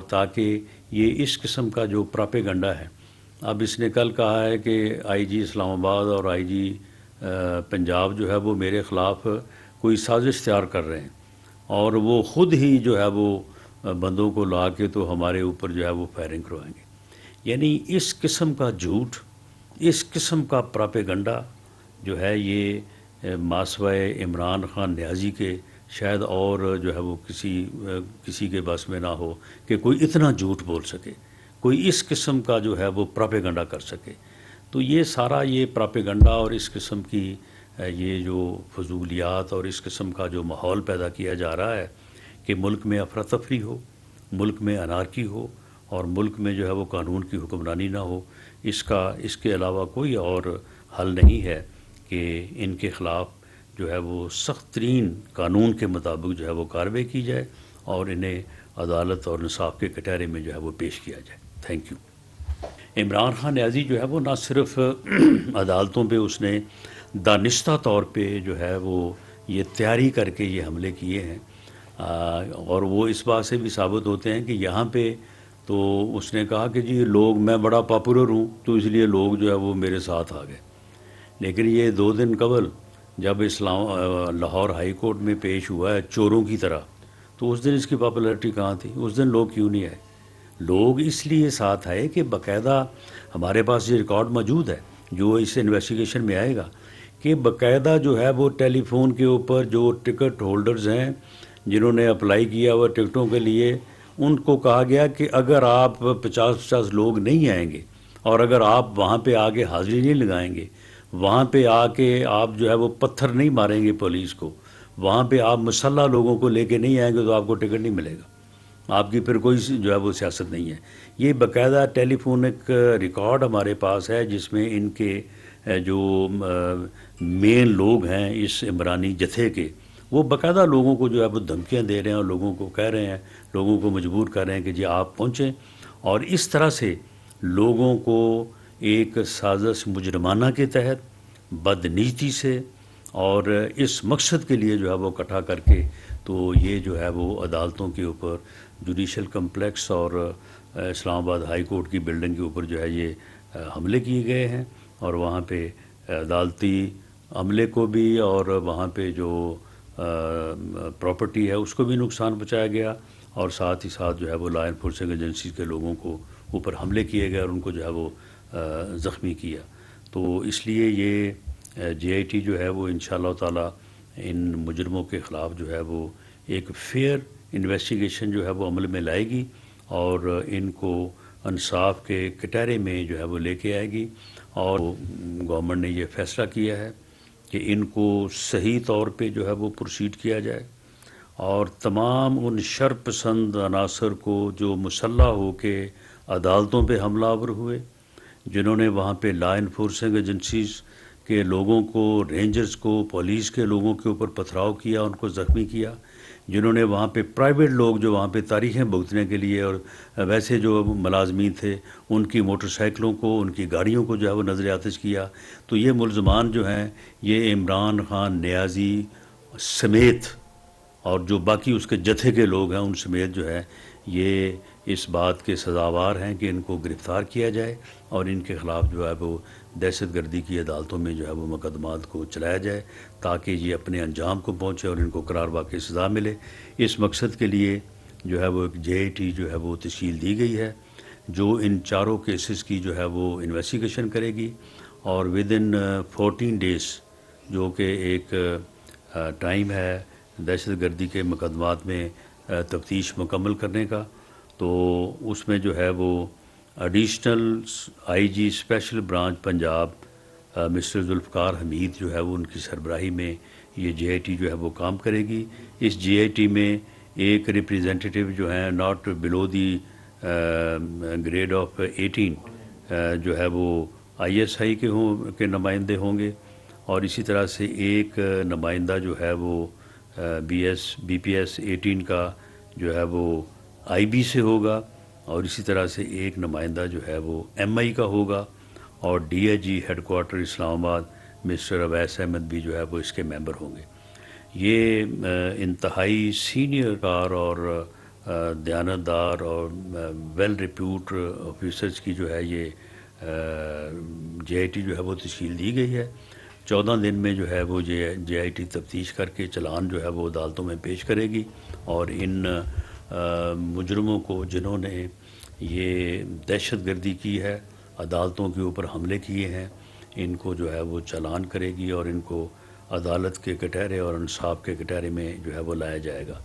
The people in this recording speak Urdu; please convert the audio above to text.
تاکہ یہ اس قسم کا جو پراپیگنڈا ہے، اب اس نے کل کہا ہے کہ آئی جی اسلام آباد اور آئی جی پنجاب جو ہے وہ میرے خلاف کوئی سازش تیار کر رہے ہیں، اور وہ خود ہی جو ہے وہ بندوں کو لا کے تو ہمارے اوپر جو ہے وہ فائرنگ کروائیں گے۔ یعنی اس قسم کا جھوٹ، اس قسم کا پراپیگنڈا جو ہے یہ ماسوائے عمران خان نیازی کے شاید اور جو ہے وہ کسی کے بس میں نہ ہو کہ کوئی اتنا جھوٹ بول سکے، کوئی اس قسم کا جو ہے وہ پراپیگنڈا کر سکے۔ تو یہ سارا یہ پراپیگنڈا اور اس قسم کی یہ جو فضولیات اور اس قسم کا جو ماحول پیدا کیا جا رہا ہے کہ ملک میں افراتفری ہو، ملک میں انارکی ہو، اور ملک میں جو ہے وہ قانون کی حکمرانی نہ ہو، اس کے علاوہ کوئی اور حل نہیں ہے کہ ان کے خلاف جو ہے وہ سخت ترین قانون کے مطابق جو ہے وہ کارروائی کی جائے اور انہیں عدالت اور انصاف کے کٹہرے میں جو ہے وہ پیش کیا جائے۔ Thank you. عمران خان نیازی جو ہے وہ نہ صرف عدالتوں پہ اس نے دانستہ طور پہ جو ہے وہ یہ تیاری کر کے یہ حملے کیے ہیں، اور وہ اس بات سے بھی ثابت ہوتے ہیں کہ یہاں پہ تو اس نے کہا کہ جی میں بڑا پاپولر ہوں تو اس لیے لوگ جو ہے وہ میرے ساتھ آ گئے، لیکن یہ 2 دن قبل جب لاہور ہائی کورٹ میں پیش ہوا ہے چوروں کی طرح، تو اس دن اس کی پاپولیرٹی کہاں تھی؟ اس دن لوگ کیوں نہیں آئے؟ لوگ اس لیے ساتھ آئے کہ باقاعدہ ہمارے پاس یہ ریکارڈ موجود ہے جو اس انویسٹیگیشن میں آئے گا کہ باقاعدہ جو ہے وہ ٹیلی فون کے اوپر جو ٹکٹ ہولڈرز ہیں جنہوں نے اپلائی کیا ہوا ٹکٹوں کے لیے، ان کو کہا گیا کہ اگر آپ 50 لوگ نہیں آئیں گے اور اگر آپ وہاں پہ آ کے حاضری نہیں لگائیں گے، وہاں پہ آ کے آپ جو ہے وہ پتھر نہیں ماریں گے پولیس کو، وہاں پہ آپ مسلح لوگوں کو لے کے نہیں آئیں گے تو آپ کو ٹکٹ نہیں ملے گا، آپ کی پھر کوئی جو ہے وہ سیاست نہیں ہے۔ یہ باقاعدہ ٹیلی فونک ریکارڈ ہمارے پاس ہے جس میں ان کے جو مین لوگ ہیں اس عمرانی جتھے کے، وہ باقاعدہ لوگوں کو جو ہے وہ دھمکیاں دے رہے ہیں اور لوگوں کو کہہ رہے ہیں، لوگوں کو مجبور کر رہے ہیں کہ جی آپ پہنچیں، اور اس طرح سے لوگوں کو ایک سازش مجرمانہ کے تحت بدنیتی سے اور اس مقصد کے لیے جو ہے وہ اکٹھا کر کے تو یہ جو ہے وہ عدالتوں کے اوپر، جوڈیشل کمپلیکس اور اسلام آباد ہائی کورٹ کی بلڈنگ کے اوپر جو ہے یہ حملے کیے گئے ہیں، اور وہاں پہ عدالتی عملے کو بھی اور وہاں پہ جو پراپرٹی ہے اس کو بھی نقصان پہنچایا گیا، اور ساتھ ہی ساتھ جو ہے وہ لا انفورسنگ ایجنسی کے لوگوں کو اوپر حملے کیے گئے اور ان کو جو ہے وہ زخمی کیا۔ تو اس لیے یہ جے آئی ٹی جو ہے وہ انشاءاللہ تعالی ان مجرموں کے خلاف جو ہے وہ ایک فیئر انویسٹیگیشن جو ہے وہ عمل میں لائے گی اور ان کو انصاف کے کٹہرے میں جو ہے وہ لے کے آئے گی، اور گورنمنٹ نے یہ فیصلہ کیا ہے کہ ان کو صحیح طور پہ جو ہے وہ پروسیڈ کیا جائے، اور تمام ان شر پسند عناصر کو جو مسلح ہو کے عدالتوں پہ حملہ آور ہوئے، جنہوں نے وہاں پہ لا انفورسنگ ایجنسیز کے لوگوں کو، رینجرز کو، پولیس کے لوگوں کے اوپر پتھراؤ کیا، ان کو زخمی کیا، جنہوں نے وہاں پہ پرائیویٹ لوگ جو وہاں پہ تاریخیں بھگتنے کے لیے اور ویسے جو ملازمین تھے ان کی موٹر سائیکلوں کو، ان کی گاڑیوں کو جو ہے وہ نظر آتش کیا۔ تو یہ ملزمان جو ہیں یہ عمران خان نیازی سمیت اور جو باقی اس کے جتھے کے لوگ ہیں ان سمیت جو ہے یہ اس بات کے سزاوار ہیں کہ ان کو گرفتار کیا جائے اور ان کے خلاف جو ہے وہ دہشت گردی کی عدالتوں میں جو ہے وہ مقدمات کو چلایا جائے تاکہ یہ اپنے انجام کو پہنچے اور ان کو قرار واقعی سزا ملے۔ اس مقصد کے لیے جو ہے وہ ایک جے آئی ٹی جو ہے وہ تشکیل دی گئی ہے جو ان چاروں کیسز کی جو ہے وہ انویسٹیگیشن کرے گی، اور ود ان 14 days جو کہ ایک ٹائم ہے دہشت گردی کے مقدمات میں تفتیش مکمل کرنے کا، تو اس میں جو ہے وہ additional I G special branch Punjab mister Zulfiqar Hameed جو ہے وہ ان کی سربراہی میں یہ جے آئی ٹی جو ہے وہ کام کرے گی۔ اس جے آئی ٹی میں ایک ریپریزنٹیٹیو جو ہیں not below the grade of 18 جو ہے وہ آئی ایس آئی کے نمائندے ہوں گے، اور اسی طرح سے ایک نمائندہ جو ہے وہ بی پی ایس 18 کا جو ہے وہ آئی بی سے ہوگا، اور اسی طرح سے ایک نمائندہ جو ہے وہ ایم آئی کا ہوگا، اور D I G head quarter Islamabad mister Owais Ahmad بھی جو ہے وہ اس کے ممبر ہوں گے۔ یہ انتہائی سینئر کار اور دیانتدار اور ویل ریپیوٹ آفیسرز کی جو ہے یہ جے آئی ٹی جو ہے وہ تشکیل دی گئی ہے. 14 دن میں جو ہے وہ جے آئی ٹی تفتیش کر کے چلان جو ہے وہ عدالتوں میں پیش کرے گی، اور ان مجرموں کو جنہوں نے یہ دہشت گردی کی ہے، عدالتوں کے اوپر حملے کیے ہیں، ان کو جو ہے وہ چلان کرے گی اور ان کو عدالت کے کٹہرے اور انصاف کے کٹہرے میں جو ہے وہ لایا جائے گا.